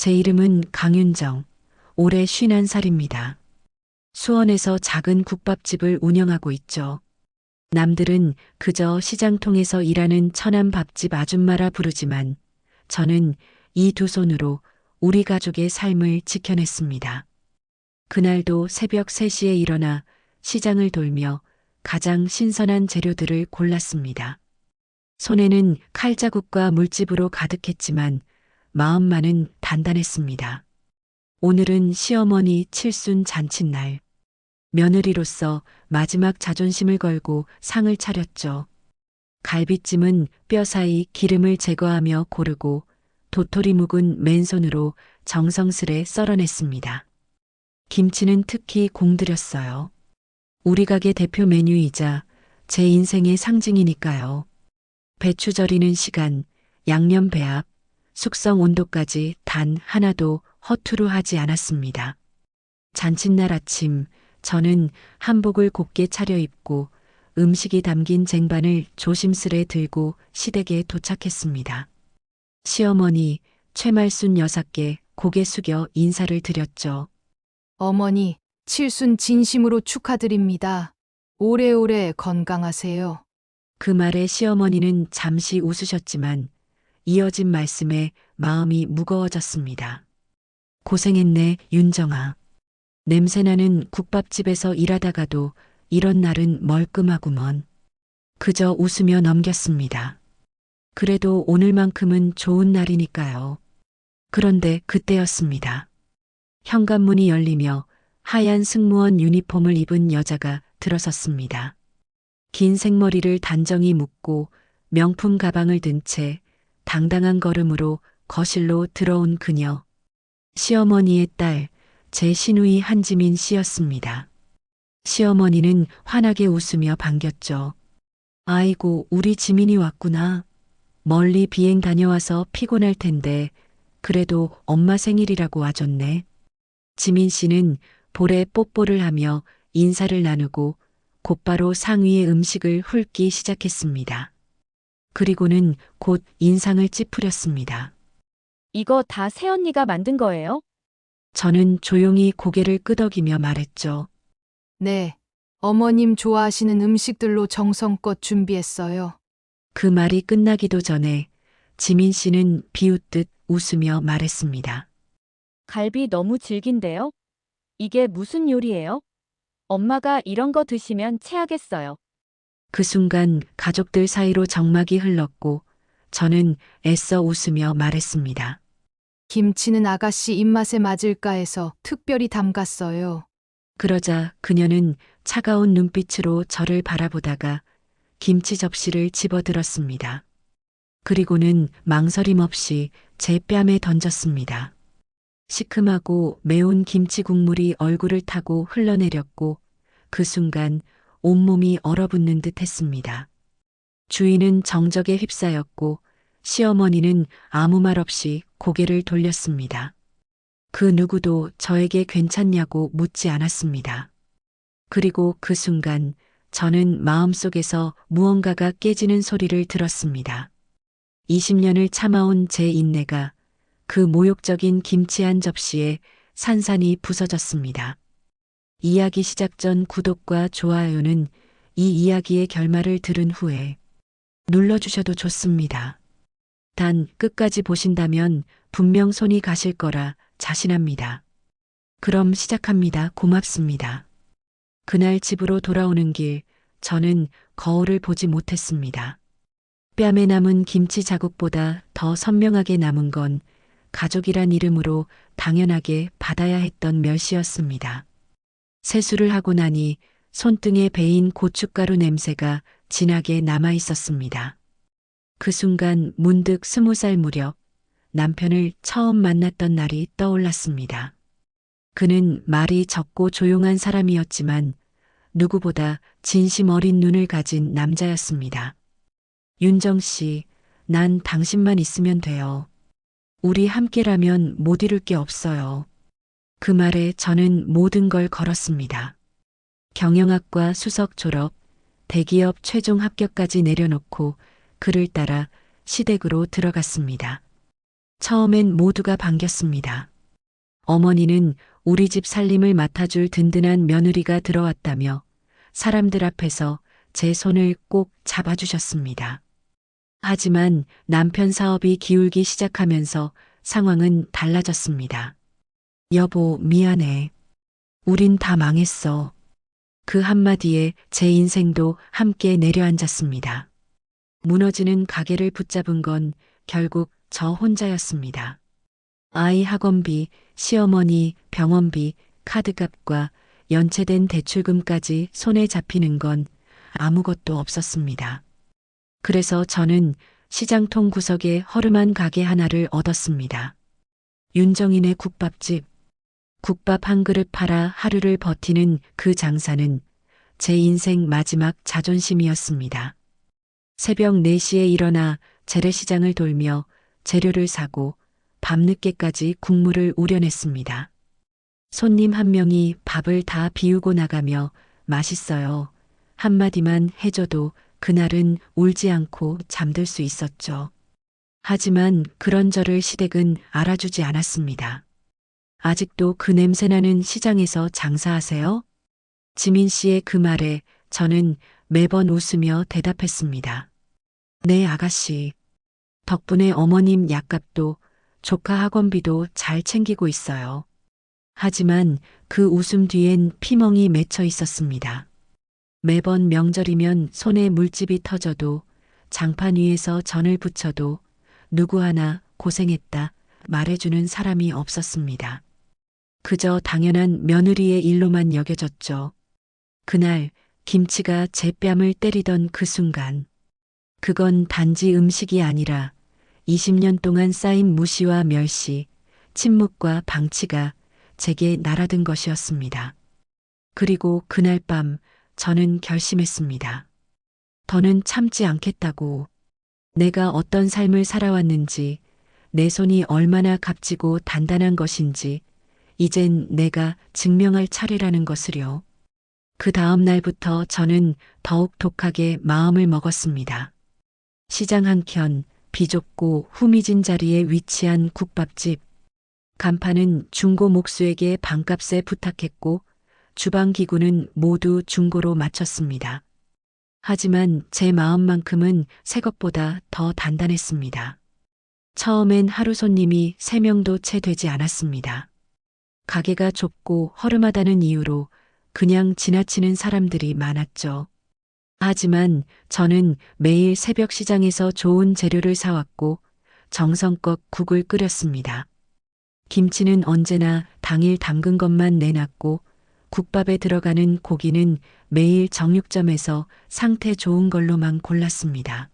제 이름은 강윤정. 올해 51살입니다. 수원에서 작은 국밥집을 운영하고 있죠. 남들은 그저 시장통에서 일하는 천안 밥집 아줌마라 부르지만 저는 이 두 손으로 우리 가족의 삶을 지켜냈습니다. 그날도 새벽 3시에 일어나 시장을 돌며 가장 신선한 재료들을 골랐습니다. 손에는 칼자국과 물집으로 가득했지만 마음만은 단단했습니다. 오늘은 시어머니 칠순 잔칫날. 며느리로서 마지막 자존심을 걸고 상을 차렸죠. 갈비찜은 뼈 사이 기름을 제거하며 고르고 도토리 묵은 맨손으로 정성스레 썰어냈습니다. 김치는 특히 공들였어요. 우리 가게 대표 메뉴이자 제 인생의 상징이니까요. 배추 절이는 시간, 양념 배합, 숙성 온도까지 단 하나도 허투루 하지 않았습니다. 잔칫날 아침, 저는 한복을 곱게 차려입고 음식이 담긴 쟁반을 조심스레 들고 시댁에 도착했습니다. 시어머니, 최말순 여사께 고개 숙여 인사를 드렸죠. 어머니, 칠순 진심으로 축하드립니다. 오래오래 건강하세요. 그 말에 시어머니는 잠시 웃으셨지만 이어진 말씀에 마음이 무거워졌습니다. 고생했네, 윤정아. 냄새나는 국밥집에서 일하다가도 이런 날은 멀끔하구먼. 그저 웃으며 넘겼습니다. 그래도 오늘만큼은 좋은 날이니까요. 그런데 그때였습니다. 현관문이 열리며 하얀 승무원 유니폼을 입은 여자가 들어섰습니다. 긴 생머리를 단정히 묶고 명품 가방을 든 채 당당한 걸음으로 거실로 들어온 그녀. 시어머니의 딸, 제 시누이 한지민 씨였습니다. 시어머니는 환하게 웃으며 반겼죠. 아이고, 우리 지민이 왔구나. 멀리 비행 다녀와서 피곤할 텐데 그래도 엄마 생일이라고 와줬네. 지민 씨는 볼에 뽀뽀를 하며 인사를 나누고 곧바로 상위의 음식을 훑기 시작했습니다. 그리고는 곧 인상을 찌푸렸습니다. 이거 다 새언니가 만든 거예요? 저는 조용히 고개를 끄덕이며 말했죠. 네, 어머님 좋아하시는 음식들로 정성껏 준비했어요. 그 말이 끝나기도 전에 지민 씨는 비웃듯 웃으며 말했습니다. 갈비 너무 질긴데요? 이게 무슨 요리예요? 엄마가 이런 거 드시면 체하겠어요. 그 순간 가족들 사이로 정막이 흘렀고 저는 애써 웃으며 말했습니다. 김치는 아가씨 입맛에 맞을까 해서 특별히 담갔어요. 그러자 그녀는 차가운 눈빛으로 저를 바라보다가 김치 접시를 집어들었습니다. 그리고는 망설임 없이 제 뺨에 던졌습니다. 시큼하고 매운 김치 국물이 얼굴을 타고 흘러내렸고 그 순간 온몸이 얼어붙는 듯 했습니다. 주인은 정적에 휩싸였고 시어머니는 아무 말 없이 고개를 돌렸습니다. 그 누구도 저에게 괜찮냐고 묻지 않았습니다. 그리고 그 순간 저는 마음속에서 무언가가 깨지는 소리를 들었습니다. 20년을 참아온 제 인내가 그 모욕적인 김치 한 접시에 산산이 부서졌습니다. 이야기 시작 전 구독과 좋아요는 이 이야기의 결말을 들은 후에 눌러주셔도 좋습니다. 단 끝까지 보신다면 분명 손이 가실 거라 자신합니다. 그럼 시작합니다. 고맙습니다. 그날 집으로 돌아오는 길 저는 거울을 보지 못했습니다. 뺨에 남은 김치 자국보다 더 선명하게 남은 건 가족이란 이름으로 당연하게 받아야 했던 멸시였습니다. 세수를 하고 나니 손등에 배인 고춧가루 냄새가 진하게 남아 있었습니다. 그 순간 문득 20살 무렵 남편을 처음 만났던 날이 떠올랐습니다. 그는 말이 적고 조용한 사람이었지만 누구보다 진심 어린 눈을 가진 남자였습니다. 윤정 씨, 난 당신만 있으면 돼요. 우리 함께라면 못 이룰 게 없어요. 그 말에 저는 모든 걸 걸었습니다. 경영학과 수석 졸업, 대기업 최종 합격까지 내려놓고 그를 따라 시댁으로 들어갔습니다. 처음엔 모두가 반겼습니다. 어머니는 우리 집 살림을 맡아줄 든든한 며느리가 들어왔다며 사람들 앞에서 제 손을 꼭 잡아주셨습니다. 하지만 남편 사업이 기울기 시작하면서 상황은 달라졌습니다. 여보, 미안해. 우린 다 망했어. 그 한마디에 제 인생도 함께 내려앉았습니다. 무너지는 가게를 붙잡은 건 결국 저 혼자였습니다. 아이 학원비, 시어머니 병원비, 카드값과 연체된 대출금까지 손에 잡히는 건 아무것도 없었습니다. 그래서 저는 시장통 구석에 허름한 가게 하나를 얻었습니다. 윤정인의 국밥집. 국밥 한 그릇 팔아 하루를 버티는 그 장사는 제 인생 마지막 자존심이었습니다. 새벽 4시에 일어나 재래시장을 돌며 재료를 사고 밤늦게까지 국물을 우려냈습니다. 손님 한 명이 밥을 다 비우고 나가며 맛있어요. 한마디만 해줘도 그날은 울지 않고 잠들 수 있었죠. 하지만 그런 저를 시댁은 알아주지 않았습니다. 아직도 그 냄새나는 시장에서 장사하세요? 지민 씨의 그 말에 저는 매번 웃으며 대답했습니다. 네, 아가씨. 덕분에 어머님 약값도 조카 학원비도 잘 챙기고 있어요. 하지만 그 웃음 뒤엔 피멍이 맺혀 있었습니다. 매번 명절이면 손에 물집이 터져도 장판 위에서 전을 부쳐도 누구 하나 고생했다 말해주는 사람이 없었습니다. 그저 당연한 며느리의 일로만 여겨졌죠. 그날 김치가 제 뺨을 때리던 그 순간, 그건 단지 음식이 아니라 20년 동안 쌓인 무시와 멸시, 침묵과 방치가 제게 날아든 것이었습니다. 그리고 그날 밤 저는 결심했습니다. 더는 참지 않겠다고. 내가 어떤 삶을 살아왔는지, 내 손이 얼마나 값지고 단단한 것인지 이젠 내가 증명할 차례라는 것을요. 그 다음 날부터 저는 더욱 독하게 마음을 먹었습니다. 시장 한켠 비좁고 후미진 자리에 위치한 국밥집. 간판은 중고 목수에게 반값에 부탁했고 주방 기구는 모두 중고로 맞췄습니다. 하지만 제 마음만큼은 새 것보다 더 단단했습니다. 처음엔 하루 손님이 3명도 채 되지 않았습니다. 가게가 좁고 허름하다는 이유로 그냥 지나치는 사람들이 많았죠. 하지만 저는 매일 새벽 시장에서 좋은 재료를 사왔고 정성껏 국을 끓였습니다. 김치는 언제나 당일 담근 것만 내놨고 국밥에 들어가는 고기는 매일 정육점에서 상태 좋은 걸로만 골랐습니다.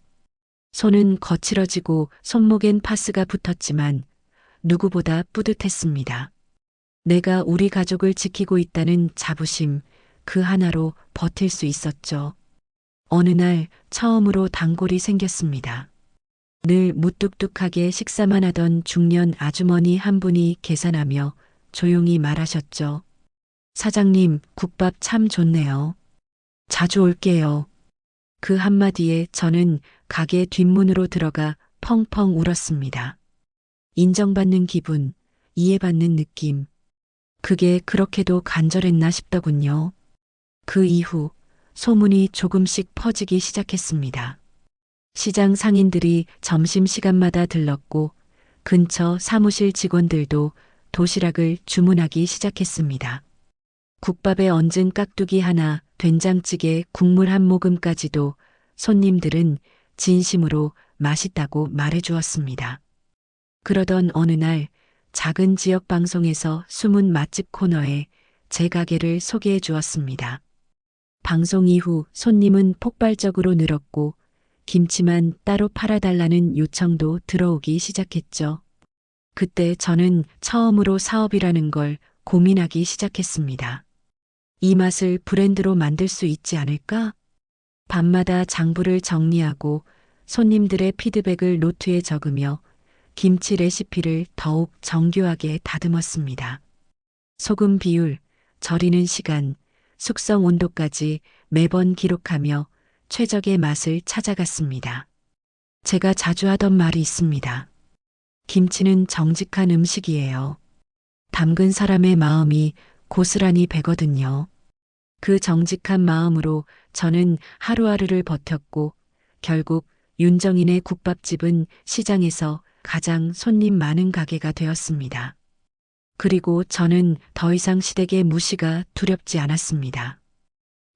손은 거칠어지고 손목엔 파스가 붙었지만 누구보다 뿌듯했습니다. 내가 우리 가족을 지키고 있다는 자부심, 그 하나로 버틸 수 있었죠. 어느 날 처음으로 단골이 생겼습니다. 늘 무뚝뚝하게 식사만 하던 중년 아주머니 한 분이 계산하며 조용히 말하셨죠. 사장님, 국밥 참 좋네요. 자주 올게요. 그 한마디에 저는 가게 뒷문으로 들어가 펑펑 울었습니다. 인정받는 기분, 이해받는 느낌. 그게 그렇게도 간절했나 싶더군요. 그 이후 소문이 조금씩 퍼지기 시작했습니다. 시장 상인들이 점심시간마다 들렀고 근처 사무실 직원들도 도시락을 주문하기 시작했습니다. 국밥에 얹은 깍두기 하나, 된장찌개 국물 한 모금까지도 손님들은 진심으로 맛있다고 말해주었습니다. 그러던 어느 날 작은 지역 방송에서 숨은 맛집 코너에 제 가게를 소개해 주었습니다. 방송 이후 손님은 폭발적으로 늘었고 김치만 따로 팔아달라는 요청도 들어오기 시작했죠. 그때 저는 처음으로 사업이라는 걸 고민하기 시작했습니다. 이 맛을 브랜드로 만들 수 있지 않을까? 밤마다 장부를 정리하고 손님들의 피드백을 노트에 적으며 김치 레시피를 더욱 정교하게 다듬었습니다. 소금 비율, 절이는 시간, 숙성 온도까지 매번 기록하며 최적의 맛을 찾아갔습니다. 제가 자주 하던 말이 있습니다. 김치는 정직한 음식이에요. 담근 사람의 마음이 고스란히 배거든요. 그 정직한 마음으로 저는 하루하루를 버텼고 결국 윤정인의 국밥집은 시장에서 가장 손님 많은 가게가 되었습니다. 그리고 저는 더 이상 시댁의 무시가 두렵지 않았습니다.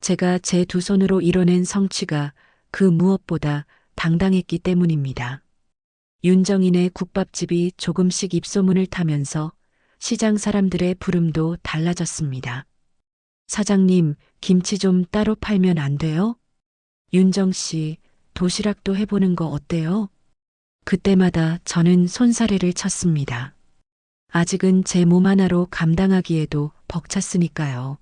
제가 제 두 손으로 이뤄낸 성취가 그 무엇보다 당당했기 때문입니다. 윤정인의 국밥집이 조금씩 입소문을 타면서 시장 사람들의 부름도 달라졌습니다. 사장님, 김치 좀 따로 팔면 안 돼요? 윤정 씨, 도시락도 해보는 거 어때요? 그때마다 저는 손사래를 쳤습니다. 아직은 제 몸 하나로 감당하기에도 벅찼으니까요.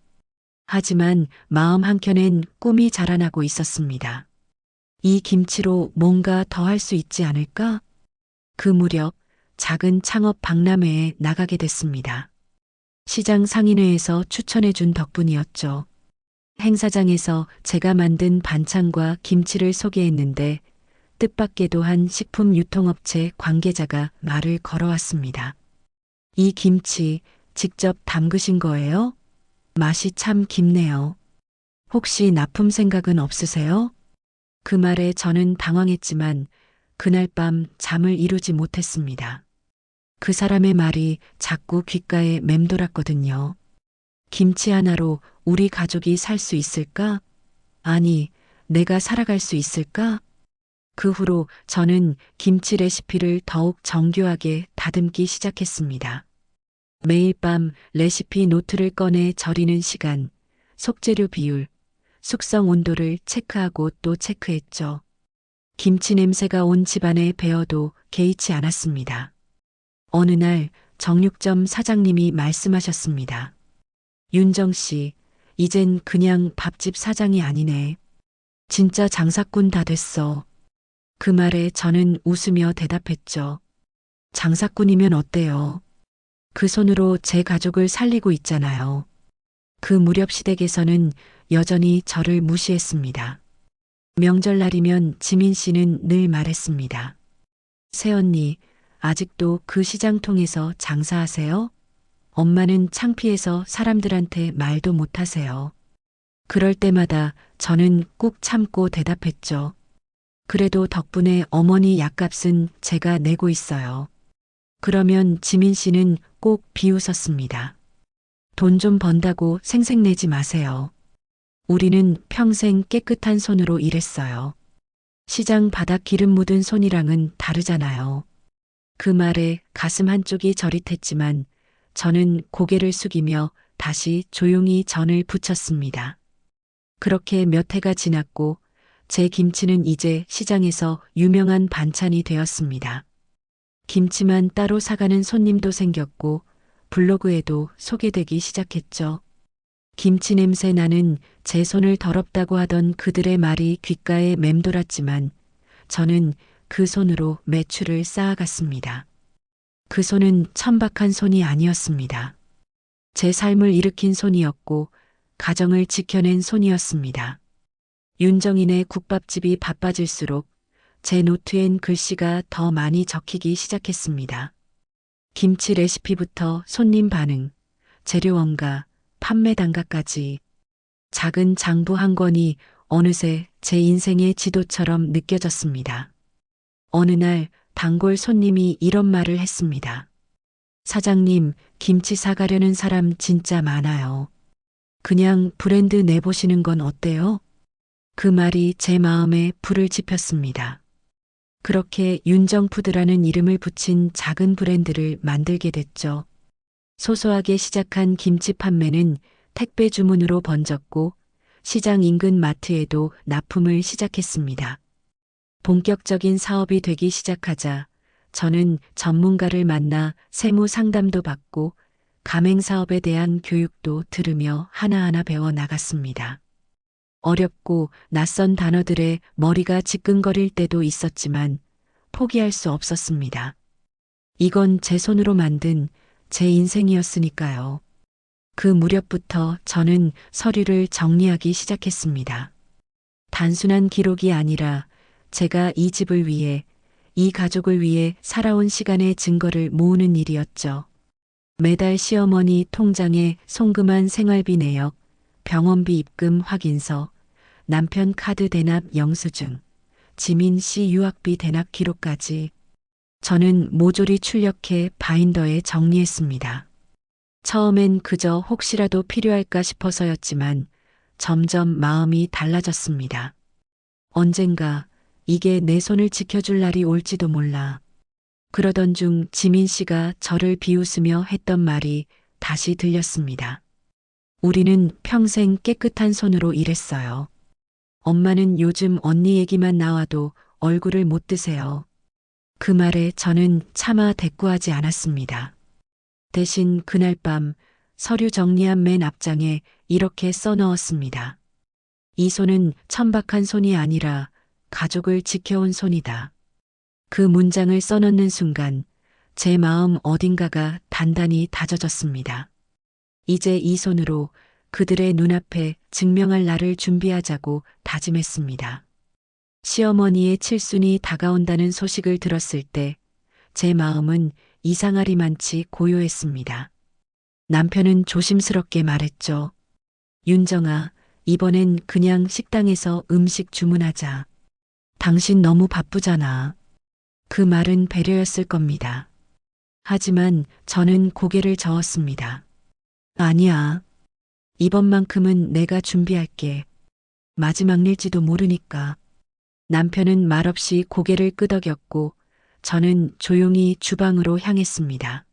하지만 마음 한켠엔 꿈이 자라나고 있었습니다. 이 김치로 뭔가 더 할 수 있지 않을까? 그 무렵 작은 창업 박람회에 나가게 됐습니다. 시장 상인회에서 추천해 준 덕분이었죠. 행사장에서 제가 만든 반찬과 김치를 소개했는데 뜻밖에도 한 식품 유통업체 관계자가 말을 걸어왔습니다. 이 김치 직접 담그신 거예요? 맛이 참 깊네요. 혹시 납품 생각은 없으세요? 그 말에 저는 당황했지만 그날 밤 잠을 이루지 못했습니다. 그 사람의 말이 자꾸 귓가에 맴돌았거든요. 김치 하나로 우리 가족이 살 수 있을까? 아니, 내가 살아갈 수 있을까? 그 후로 저는 김치 레시피를 더욱 정교하게 다듬기 시작했습니다. 매일 밤 레시피 노트를 꺼내 절이는 시간, 속재료 비율, 숙성 온도를 체크하고 또 체크했죠. 김치 냄새가 온 집안에 배어도 개의치 않았습니다. 어느 날 정육점 사장님이 말씀하셨습니다. 윤정 씨, 이젠 그냥 밥집 사장이 아니네. 진짜 장사꾼 다 됐어. 그 말에 저는 웃으며 대답했죠. 장사꾼이면 어때요? 그 손으로 제 가족을 살리고 있잖아요. 그 무렵 시댁에서는 여전히 저를 무시했습니다. 명절날이면 지민 씨는 늘 말했습니다. 새언니, 아직도 그 시장 통해서 장사하세요? 엄마는 창피해서 사람들한테 말도 못하세요. 그럴 때마다 저는 꾹 참고 대답했죠. 그래도 덕분에 어머니 약값은 제가 내고 있어요. 그러면 지민 씨는 꼭 비웃었습니다. 돈 좀 번다고 생색내지 마세요. 우리는 평생 깨끗한 손으로 일했어요. 시장 바닥 기름 묻은 손이랑은 다르잖아요. 그 말에 가슴 한쪽이 저릿했지만 저는 고개를 숙이며 다시 조용히 전을 부쳤습니다. 그렇게 몇 해가 지났고 제 김치는 이제 시장에서 유명한 반찬이 되었습니다. 김치만 따로 사가는 손님도 생겼고 블로그에도 소개되기 시작했죠. 김치 냄새 나는 제 손을 더럽다고 하던 그들의 말이 귓가에 맴돌았지만 저는 그 손으로 매출을 쌓아갔습니다. 그 손은 천박한 손이 아니었습니다. 제 삶을 일으킨 손이었고 가정을 지켜낸 손이었습니다. 윤정인의 국밥집이 바빠질수록 제 노트엔 글씨가 더 많이 적히기 시작했습니다. 김치 레시피부터 손님 반응, 재료 원가, 판매 단가까지 작은 장부 한 권이 어느새 제 인생의 지도처럼 느껴졌습니다. 어느 날 단골 손님이 이런 말을 했습니다. 사장님, 김치 사가려는 사람 진짜 많아요. 그냥 브랜드 내보시는 건 어때요? 그 말이 제 마음에 불을 지폈습니다. 그렇게 윤정푸드라는 이름을 붙인 작은 브랜드를 만들게 됐죠. 소소하게 시작한 김치 판매는 택배 주문으로 번졌고 시장 인근 마트에도 납품을 시작했습니다. 본격적인 사업이 되기 시작하자 저는 전문가를 만나 세무 상담도 받고 가맹 사업에 대한 교육도 들으며 하나하나 배워 나갔습니다. 어렵고 낯선 단어들에 머리가 지끈거릴 때도 있었지만 포기할 수 없었습니다. 이건 제 손으로 만든 제 인생이었으니까요. 그 무렵부터 저는 서류를 정리하기 시작했습니다. 단순한 기록이 아니라 제가 이 집을 위해, 이 가족을 위해 살아온 시간의 증거를 모으는 일이었죠. 매달 시어머니 통장에 송금한 생활비 내역, 병원비 입금 확인서, 남편 카드 대납 영수증, 지민 씨 유학비 대납 기록까지 저는 모조리 출력해 바인더에 정리했습니다. 처음엔 그저 혹시라도 필요할까 싶어서였지만 점점 마음이 달라졌습니다. 언젠가 이게 내 손을 지켜줄 날이 올지도 몰라. 그러던 중 지민 씨가 저를 비웃으며 했던 말이 다시 들렸습니다. 우리는 평생 깨끗한 손으로 일했어요. 엄마는 요즘 언니 얘기만 나와도 얼굴을 못 드세요. 그 말에 저는 차마 대꾸하지 않았습니다. 대신 그날 밤 서류 정리한 맨 앞장에 이렇게 써넣었습니다. 이 손은 천박한 손이 아니라 가족을 지켜온 손이다. 그 문장을 써넣는 순간 제 마음 어딘가가 단단히 다져졌습니다. 이제 이 손으로 그들의 눈앞에 증명할 날을 준비하자고 다짐했습니다. 시어머니의 칠순이 다가온다는 소식을 들었을 때 제 마음은 이상하리만치 고요했습니다. 남편은 조심스럽게 말했죠. 윤정아, 이번엔 그냥 식당에서 음식 주문하자. 당신 너무 바쁘잖아. 그 말은 배려였을 겁니다. 하지만 저는 고개를 저었습니다. 아니야. 이번만큼은 내가 준비할게. 마지막 일지도 모르니까. 남편은 말없이 고개를 끄덕였고 저는 조용히 주방으로 향했습니다.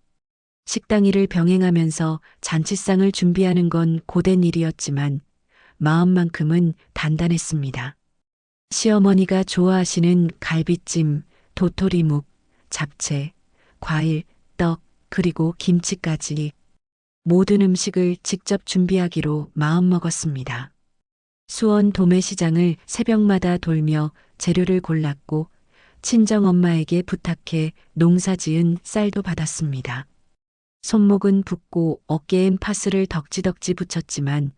식당 일을 병행하면서 잔치상을 준비하는 건 고된 일이었지만 마음만큼은 단단했습니다. 시어머니가 좋아하시는 갈비찜, 도토리묵, 잡채, 과일, 떡, 그리고 김치까지 모든 음식을 직접 준비하기로 마음먹었습니다. 수원 도매시장을 새벽마다 돌며 재료를 골랐고 친정엄마에게 부탁해 농사지은 쌀도 받았습니다. 손목은 붓고 어깨엔 파스를 덕지덕지 붙였지만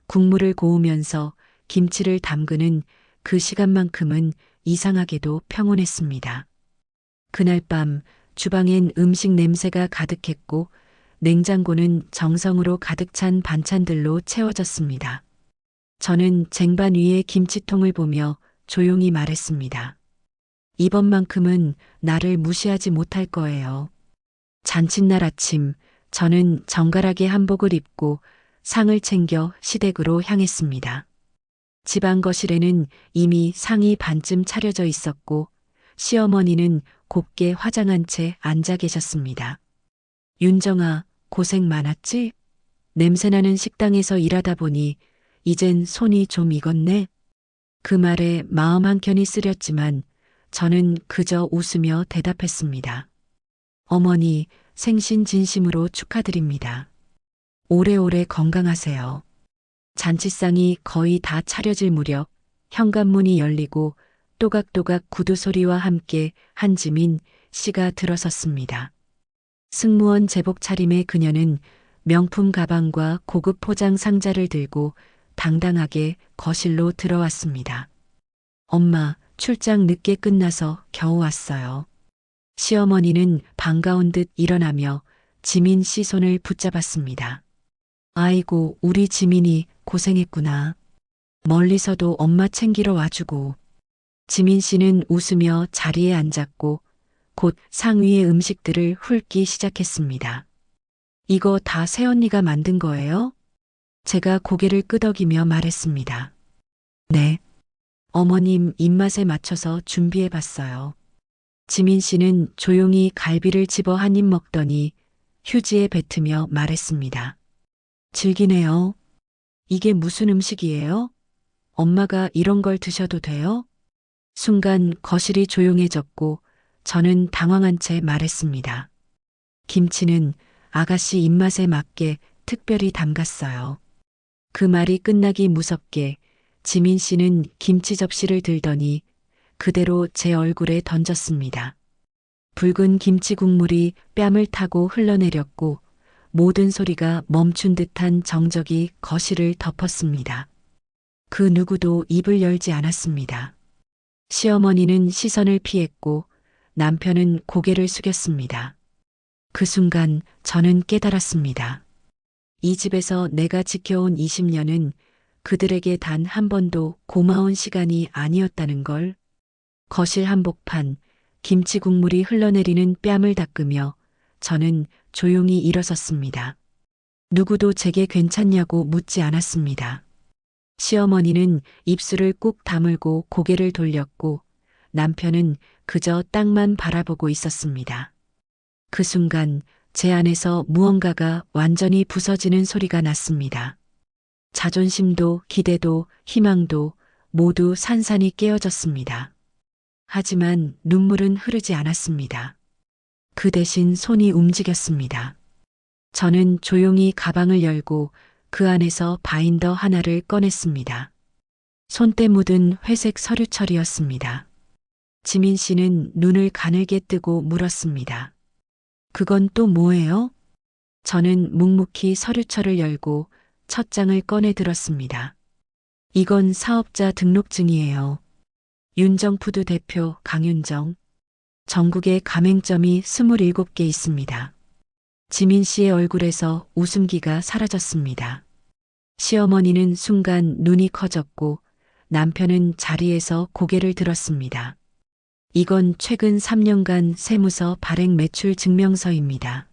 국물을 고우면서 김치를 담그는 그 시간만큼은 이상하게도 평온했습니다. 그날 밤 주방엔 음식 냄새가 가득했고 냉장고는 정성으로 가득 찬 반찬들로 채워졌습니다. 저는 쟁반 위에 김치통을 보며 조용히 말했습니다. 이번만큼은 나를 무시하지 못할 거예요. 잔칫날 아침 저는 정갈하게 한복을 입고 상을 챙겨 시댁으로 향했습니다. 집안 거실에는 이미 상이 반쯤 차려져 있었고 시어머니는 곱게 화장한 채 앉아 계셨습니다. 윤정아, 고생 많았지? 냄새나는 식당에서 일하다 보니 이젠 손이 좀 익었네. 그 말에 마음 한켠이 쓰렸지만 저는 그저 웃으며 대답했습니다. 어머니, 생신 진심으로 축하드립니다. 오래오래 건강하세요. 잔치상이 거의 다 차려질 무렵 현관문이 열리고 또각또각 구두 소리와 함께 한지민 씨가 들어섰습니다. 승무원 제복 차림의 그녀는 명품 가방과 고급 포장 상자를 들고 당당하게 거실로 들어왔습니다. 엄마, 출장 늦게 끝나서 겨우 왔어요. 시어머니는 반가운 듯 일어나며 지민 씨 손을 붙잡았습니다. 아이고, 우리 지민이 고생했구나. 멀리서도 엄마 챙기러 와주고. 지민 씨는 웃으며 자리에 앉았고 곧 상위의 음식들을 훑기 시작했습니다. 이거 다 새언니가 만든 거예요? 제가 고개를 끄덕이며 말했습니다. 네. 어머님 입맛에 맞춰서 준비해봤어요. 지민 씨는 조용히 갈비를 집어 한 입 먹더니 휴지에 뱉으며 말했습니다. 질기네요. 이게 무슨 음식이에요? 엄마가 이런 걸 드셔도 돼요? 순간 거실이 조용해졌고 저는 당황한 채 말했습니다. 김치는 아가씨 입맛에 맞게 특별히 담갔어요. 그 말이 끝나기 무섭게 지민 씨는 김치 접시를 들더니 그대로 제 얼굴에 던졌습니다. 붉은 김치 국물이 뺨을 타고 흘러내렸고 모든 소리가 멈춘 듯한 정적이 거실을 덮었습니다. 그 누구도 입을 열지 않았습니다. 시어머니는 시선을 피했고 남편은 고개를 숙였습니다. 그 순간 저는 깨달았습니다. 이 집에서 내가 지켜온 20년은 그들에게 단 한 번도 고마운 시간이 아니었다는 걸. 거실 한복판, 김치 국물이 흘러내리는 뺨을 닦으며 저는 조용히 일어섰습니다. 누구도 제게 괜찮냐고 묻지 않았습니다. 시어머니는 입술을 꾹 다물고 고개를 돌렸고 남편은 그저 땅만 바라보고 있었습니다. 그 순간 제 안에서 무언가가 완전히 부서지는 소리가 났습니다. 자존심도 기대도 희망도 모두 산산이 깨어졌습니다. 하지만 눈물은 흐르지 않았습니다. 그 대신 손이 움직였습니다. 저는 조용히 가방을 열고 그 안에서 바인더 하나를 꺼냈습니다. 손때 묻은 회색 서류철이었습니다. 지민 씨는 눈을 가늘게 뜨고 물었습니다. 그건 또 뭐예요? 저는 묵묵히 서류철을 열고 첫 장을 꺼내 들었습니다. 이건 사업자 등록증이에요. 윤정푸드 대표 강윤정. 전국에 가맹점이 27개 있습니다. 지민 씨의 얼굴에서 웃음기가 사라졌습니다. 시어머니는 순간 눈이 커졌고 남편은 자리에서 고개를 들었습니다. 이건 최근 3년간 세무서 발행 매출 증명서입니다.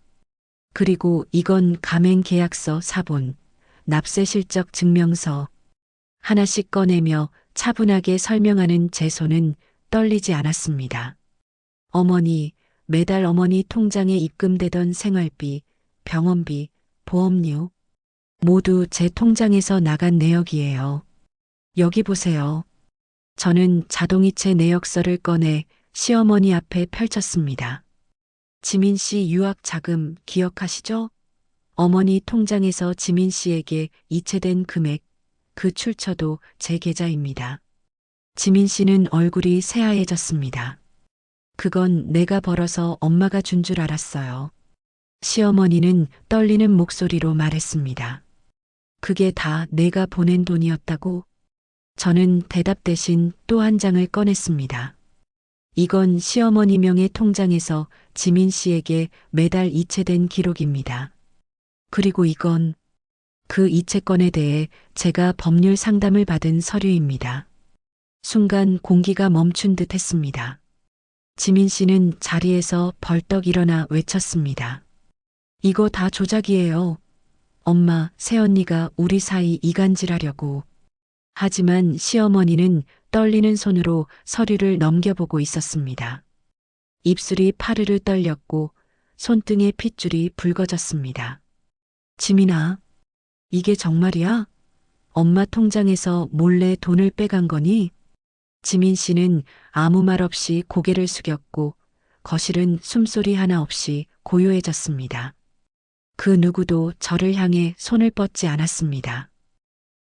그리고 이건 가맹 계약서 사본, 납세 실적 증명서. 하나씩 꺼내며 차분하게 설명하는 제 손은 떨리지 않았습니다. 어머니, 매달 어머니 통장에 입금되던 생활비, 병원비, 보험료 모두 제 통장에서 나간 내역이에요. 여기 보세요. 저는 자동이체 내역서를 꺼내 시어머니 앞에 펼쳤습니다. 지민 씨 유학 자금 기억하시죠? 어머니 통장에서 지민 씨에게 이체된 금액, 그 출처도 제 계좌입니다. 지민 씨는 얼굴이 새하얘졌습니다. 그건 내가 벌어서 엄마가 준 줄 알았어요. 시어머니는 떨리는 목소리로 말했습니다. 그게 다 내가 보낸 돈이었다고? 저는 대답 대신 또 한 장을 꺼냈습니다. 이건 시어머니 명의 통장에서 지민 씨에게 매달 이체된 기록입니다. 그리고 이건 그 이체권에 대해 제가 법률 상담을 받은 서류입니다. 순간 공기가 멈춘 듯 했습니다. 지민 씨는 자리에서 벌떡 일어나 외쳤습니다. 이거 다 조작이에요. 엄마, 새언니가 우리 사이 이간질하려고. 하지만 시어머니는 떨리는 손으로 서류를 넘겨보고 있었습니다. 입술이 파르르 떨렸고 손등의 핏줄이 붉어졌습니다. 지민아, 이게 정말이야? 엄마 통장에서 몰래 돈을 빼간 거니? 지민 씨는 아무 말 없이 고개를 숙였고 거실은 숨소리 하나 없이 고요해졌습니다. 그 누구도 저를 향해 손을 뻗지 않았습니다.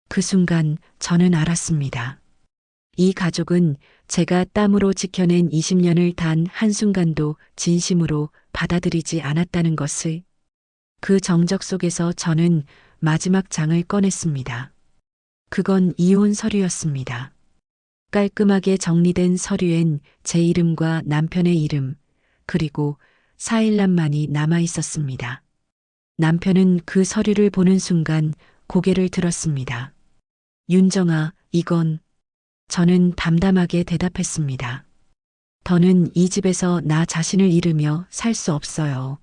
그 순간 저는 알았습니다. 이 가족은 제가 땀으로 지켜낸 20년을 단 한순간도 진심으로 받아들이지 않았다는 것을. 그 정적 속에서 저는 마지막 장을 꺼냈습니다. 그건 이혼 서류였습니다. 깔끔하게 정리된 서류엔 제 이름과 남편의 이름, 그리고 4일남만이 남아 있었습니다. 남편은 그 서류를 보는 순간 고개를 들었습니다. 윤정아, 이건. 저는 담담하게 대답했습니다. 더는 이 집에서 나 자신을 잃으며 살 수 없어요.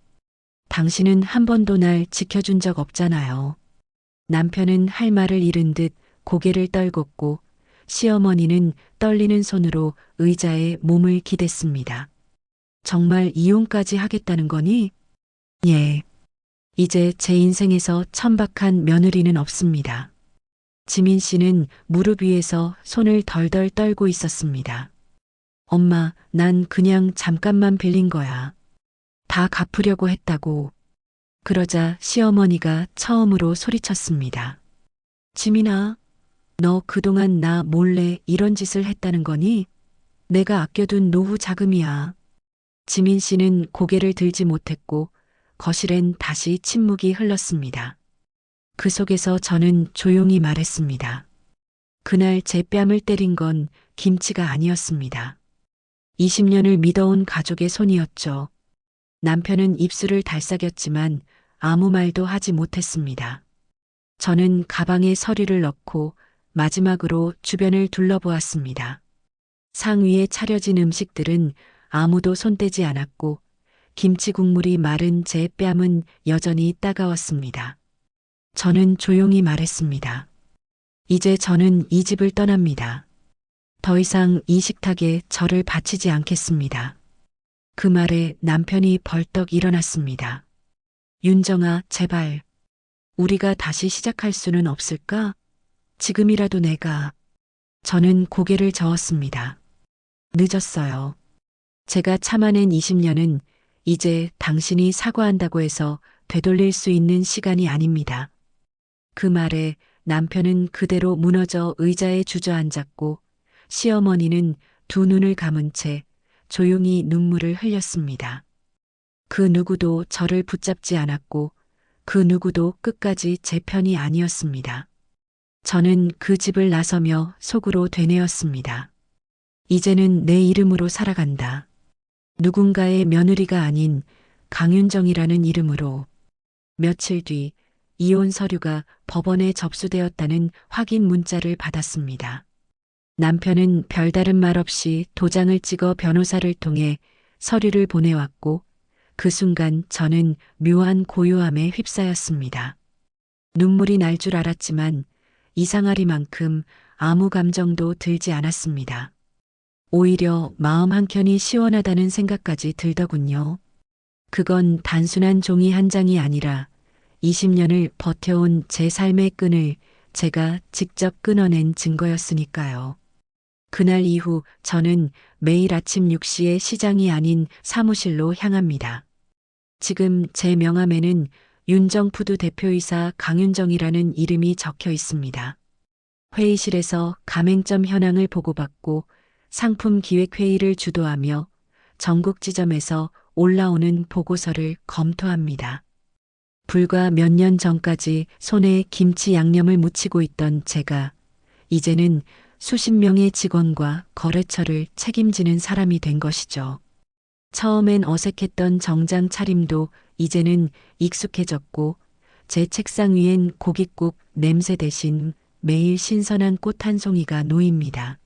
당신은 한 번도 날 지켜준 적 없잖아요. 남편은 할 말을 잃은 듯 고개를 떨궜고 시어머니는 떨리는 손으로 의자에 몸을 기댔습니다. 정말 이혼까지 하겠다는 거니? 예. 이제 제 인생에서 천박한 며느리는 없습니다. 지민 씨는 무릎 위에서 손을 덜덜 떨고 있었습니다. 엄마, 난 그냥 잠깐만 빌린 거야. 다 갚으려고 했다고. 그러자 시어머니가 처음으로 소리쳤습니다. 지민아, 너 그동안 나 몰래 이런 짓을 했다는 거니? 내가 아껴둔 노후 자금이야. 지민 씨는 고개를 들지 못했고 거실엔 다시 침묵이 흘렀습니다. 그 속에서 저는 조용히 말했습니다. 그날 제 뺨을 때린 건 김치가 아니었습니다. 20년을 믿어온 가족의 손이었죠. 남편은 입술을 달싹였지만 아무 말도 하지 못했습니다. 저는 가방에 서류를 넣고 마지막으로 주변을 둘러보았습니다. 상 위에 차려진 음식들은 아무도 손대지 않았고 김치 국물이 마른 제 뺨은 여전히 따가웠습니다. 저는 조용히 말했습니다. 이제 저는 이 집을 떠납니다. 더 이상 이 식탁에 저를 바치지 않겠습니다. 그 말에 남편이 벌떡 일어났습니다. 윤정아, 제발. 우리가 다시 시작할 수는 없을까? 지금이라도 내가. 저는 고개를 저었습니다. 늦었어요. 제가 참아낸 20년은 이제 당신이 사과한다고 해서 되돌릴 수 있는 시간이 아닙니다. 그 말에 남편은 그대로 무너져 의자에 주저앉았고 시어머니는 두 눈을 감은 채 조용히 눈물을 흘렸습니다. 그 누구도 저를 붙잡지 않았고 그 누구도 끝까지 제 편이 아니었습니다. 저는 그 집을 나서며 속으로 되뇌었습니다. 이제는 내 이름으로 살아간다. 누군가의 며느리가 아닌 강윤정이라는 이름으로. 며칠 뒤 이혼 서류가 법원에 접수되었다는 확인 문자를 받았습니다. 남편은 별다른 말 없이 도장을 찍어 변호사를 통해 서류를 보내왔고 그 순간 저는 묘한 고요함에 휩싸였습니다. 눈물이 날 줄 알았지만 이상하리만큼 아무 감정도 들지 않았습니다. 오히려 마음 한켠이 시원하다는 생각까지 들더군요. 그건 단순한 종이 한 장이 아니라 20년을 버텨온 제 삶의 끈을 제가 직접 끊어낸 증거였으니까요. 그날 이후 저는 매일 아침 6시에 시장이 아닌 사무실로 향합니다. 지금 제 명함에는 윤정푸드 대표이사 강윤정이라는 이름이 적혀 있습니다. 회의실에서 가맹점 현황을 보고받고 상품 기획회의를 주도하며 전국 지점에서 올라오는 보고서를 검토합니다. 불과 몇 년 전까지 손에 김치 양념을 묻히고 있던 제가 이제는 수십 명의 직원과 거래처를 책임지는 사람이 된 것이죠. 처음엔 어색했던 정장 차림도 이제는 익숙해졌고 제 책상 위엔 고깃국 냄새 대신 매일 신선한 꽃 한 송이가 놓입니다.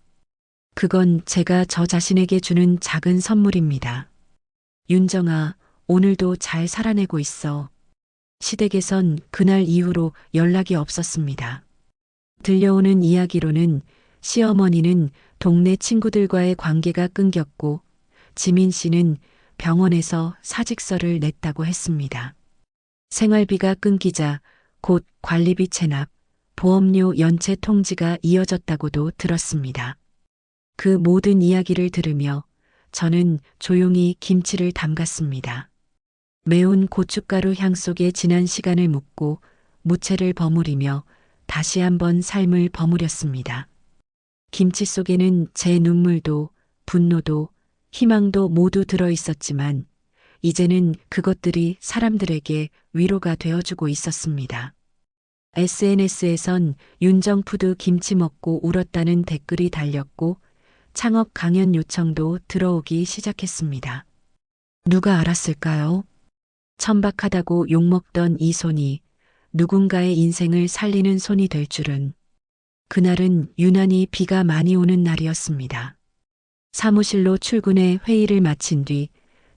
그건 제가 저 자신에게 주는 작은 선물입니다. 윤정아, 오늘도 잘 살아내고 있어. 시댁에선 그날 이후로 연락이 없었습니다. 들려오는 이야기로는 시어머니는 동네 친구들과의 관계가 끊겼고 지민 씨는 병원에서 사직서를 냈다고 했습니다. 생활비가 끊기자 곧 관리비 체납, 보험료 연체 통지가 이어졌다고도 들었습니다. 그 모든 이야기를 들으며 저는 조용히 김치를 담갔습니다. 매운 고춧가루 향 속에 지난 시간을 묻고 무채를 버무리며 다시 한번 삶을 버무렸습니다. 김치 속에는 제 눈물도 분노도 희망도 모두 들어 있었지만 이제는 그것들이 사람들에게 위로가 되어주고 있었습니다. SNS에선 윤정푸드 김치 먹고 울었다는 댓글이 달렸고 창업 강연 요청도 들어오기 시작했습니다. 누가 알았을까요? 천박하다고 욕먹던 이 손이 누군가의 인생을 살리는 손이 될 줄은. 그날은 유난히 비가 많이 오는 날이었습니다. 사무실로 출근해 회의를 마친 뒤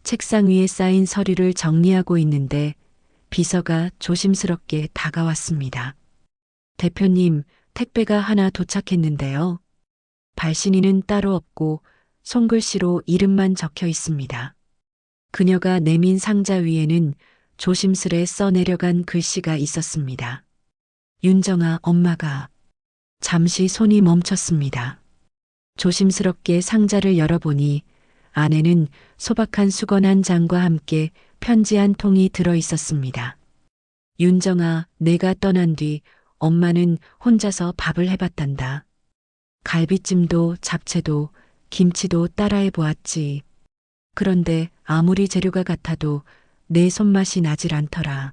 책상 위에 쌓인 서류를 정리하고 있는데 비서가 조심스럽게 다가왔습니다. 대표님, 택배가 하나 도착했는데요. 발신인은 따로 없고 손글씨로 이름만 적혀 있습니다. 그녀가 내민 상자 위에는 조심스레 써내려간 글씨가 있었습니다. 윤정아, 엄마가. 잠시 손이 멈췄습니다. 조심스럽게 상자를 열어보니 안에는 소박한 수건 한 장과 함께 편지 한 통이 들어 있었습니다. 윤정아, 내가 떠난 뒤 엄마는 혼자서 밥을 해봤단다. 갈비찜도 잡채도 김치도 따라해 보았지. 그런데 아무리 재료가 같아도 내 손맛이 나질 않더라.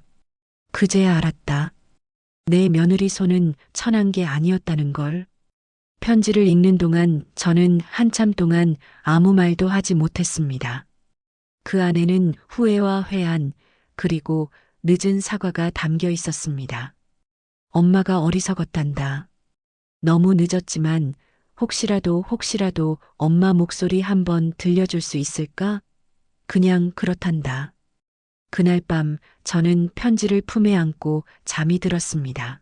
그제야 알았다. 내 며느리 손은 천한 게 아니었다는 걸. 편지를 읽는 동안 저는 한참 동안 아무 말도 하지 못했습니다. 그 안에는 후회와 회한, 그리고 늦은 사과가 담겨 있었습니다. 엄마가 어리석었단다. 너무 늦었지만 혹시라도 엄마 목소리 한번 들려줄 수 있을까? 그냥 그렇단다. 그날 밤 저는 편지를 품에 안고 잠이 들었습니다.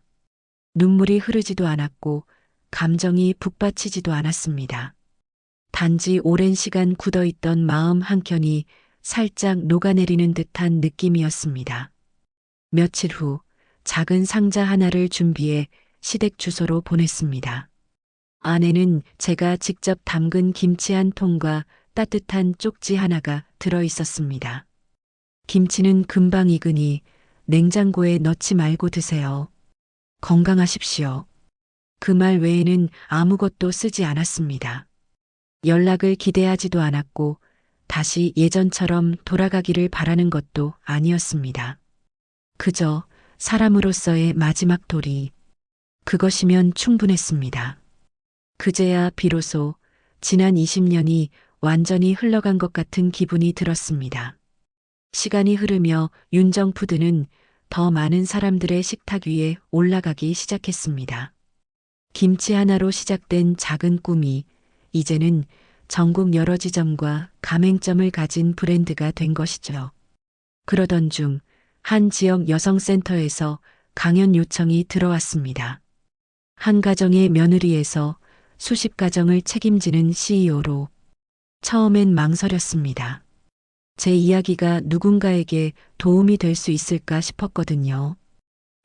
눈물이 흐르지도 않았고 감정이 북받치지도 않았습니다. 단지 오랜 시간 굳어있던 마음 한켠이 살짝 녹아내리는 듯한 느낌이었습니다. 며칠 후 작은 상자 하나를 준비해 시댁 주소로 보냈습니다. 안에는 제가 직접 담근 김치 한 통과 따뜻한 쪽지 하나가 들어 있었습니다. 김치는 금방 익으니 냉장고에 넣지 말고 드세요. 건강하십시오. 그 말 외에는 아무것도 쓰지 않았습니다. 연락을 기대하지도 않았고 다시 예전처럼 돌아가기를 바라는 것도 아니었습니다. 그저 사람으로서의 마지막 도리, 그것이면 충분했습니다. 그제야 비로소 지난 20년이 완전히 흘러간 것 같은 기분이 들었습니다. 시간이 흐르며 윤정푸드는 더 많은 사람들의 식탁 위에 올라가기 시작했습니다. 김치 하나로 시작된 작은 꿈이 이제는 전국 여러 지점과 가맹점을 가진 브랜드가 된 것이죠. 그러던 중 한 지역 여성센터에서 강연 요청이 들어왔습니다. 한 가정의 며느리에서 수십 가정을 책임지는 CEO로. 처음엔 망설였습니다. 제 이야기가 누군가에게 도움이 될 수 있을까 싶었거든요.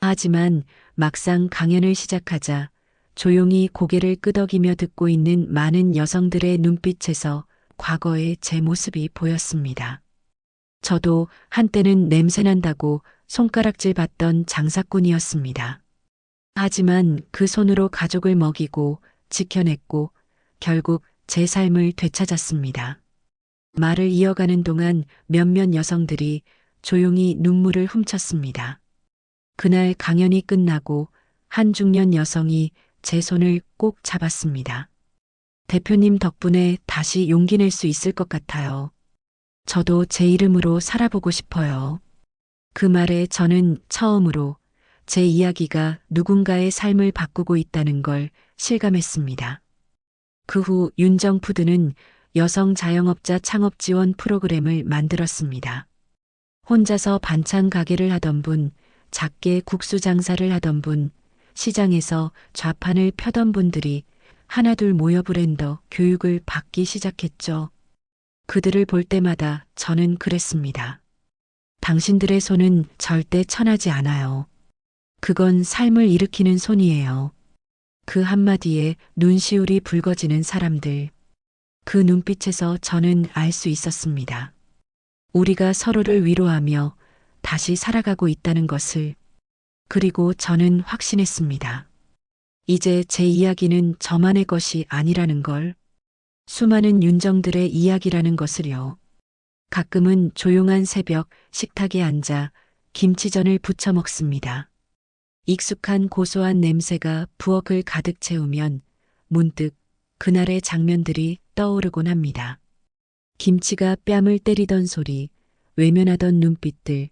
하지만 막상 강연을 시작하자 조용히 고개를 끄덕이며 듣고 있는 많은 여성들의 눈빛에서 과거의 제 모습이 보였습니다. 저도 한때는 냄새난다고 손가락질 받던 장사꾼이었습니다. 하지만 그 손으로 가족을 먹이고 지켜냈고 결국 제 삶을 되찾았습니다. 말을 이어가는 동안 몇몇 여성들이 조용히 눈물을 훔쳤습니다. 그날 강연이 끝나고 한 중년 여성이 제 손을 꼭 잡았습니다. 대표님 덕분에 다시 용기 낼 수 있을 것 같아요. 저도 제 이름으로 살아보고 싶어요. 그 말에 저는 처음으로 제 이야기가 누군가의 삶을 바꾸고 있다는 걸 실감했습니다. 그 후 윤정푸드는 여성 자영업자 창업 지원 프로그램을 만들었습니다. 혼자서 반찬 가게를 하던 분, 작게 국수 장사를 하던 분, 시장에서 좌판을 펴던 분들이 하나둘 모여 브랜더 교육을 받기 시작했죠. 그들을 볼 때마다 저는 그랬습니다. 당신들의 손은 절대 천하지 않아요. 그건 삶을 일으키는 손이에요. 그 한마디에 눈시울이 붉어지는 사람들. 그 눈빛에서 저는 알 수 있었습니다. 우리가 서로를 위로하며 다시 살아가고 있다는 것을. 그리고 저는 확신했습니다. 이제 제 이야기는 저만의 것이 아니라는 걸. 수많은 윤정들의 이야기라는 것을요. 가끔은 조용한 새벽 식탁에 앉아 김치전을 부쳐 먹습니다. 익숙한 고소한 냄새가 부엌을 가득 채우면 문득 그날의 장면들이 떠오르곤 합니다. 김치가 뺨을 때리던 소리, 외면하던 눈빛들,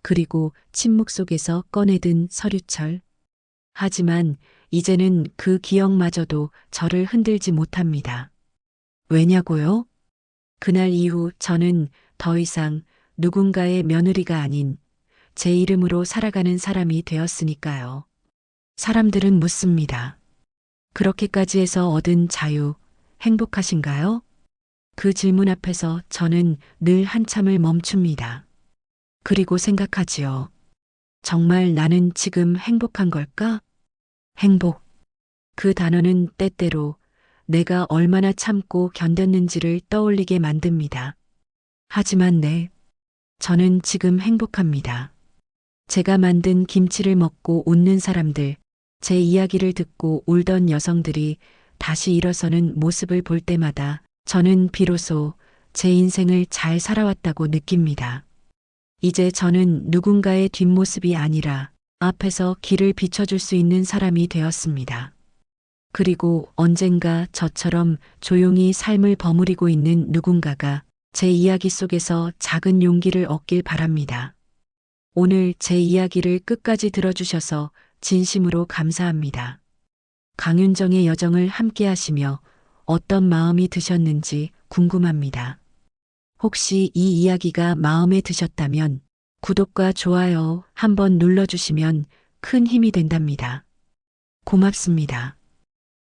그리고 침묵 속에서 꺼내든 서류철. 하지만 이제는 그 기억마저도 저를 흔들지 못합니다. 왜냐고요? 그날 이후 저는 더 이상 누군가의 며느리가 아닌 제 이름으로 살아가는 사람이 되었으니까요. 사람들은 묻습니다. 그렇게까지 해서 얻은 자유, 행복하신가요? 그 질문 앞에서 저는 늘 한참을 멈춥니다. 그리고 생각하지요. 정말 나는 지금 행복한 걸까? 행복. 그 단어는 때때로 내가 얼마나 참고 견뎠는지를 떠올리게 만듭니다. 하지만 저는 지금 행복합니다. 제가 만든 김치를 먹고 웃는 사람들, 제 이야기를 듣고 울던 여성들이 다시 일어서는 모습을 볼 때마다 저는 비로소 제 인생을 잘 살아왔다고 느낍니다. 이제 저는 누군가의 뒷모습이 아니라 앞에서 길을 비춰줄 수 있는 사람이 되었습니다. 그리고 언젠가 저처럼 조용히 삶을 버무리고 있는 누군가가 제 이야기 속에서 작은 용기를 얻길 바랍니다. 오늘 제 이야기를 끝까지 들어주셔서 진심으로 감사합니다. 강윤정의 여정을 함께 하시며 어떤 마음이 드셨는지 궁금합니다. 혹시 이 이야기가 마음에 드셨다면 구독과 좋아요 한번 눌러주시면 큰 힘이 된답니다. 고맙습니다.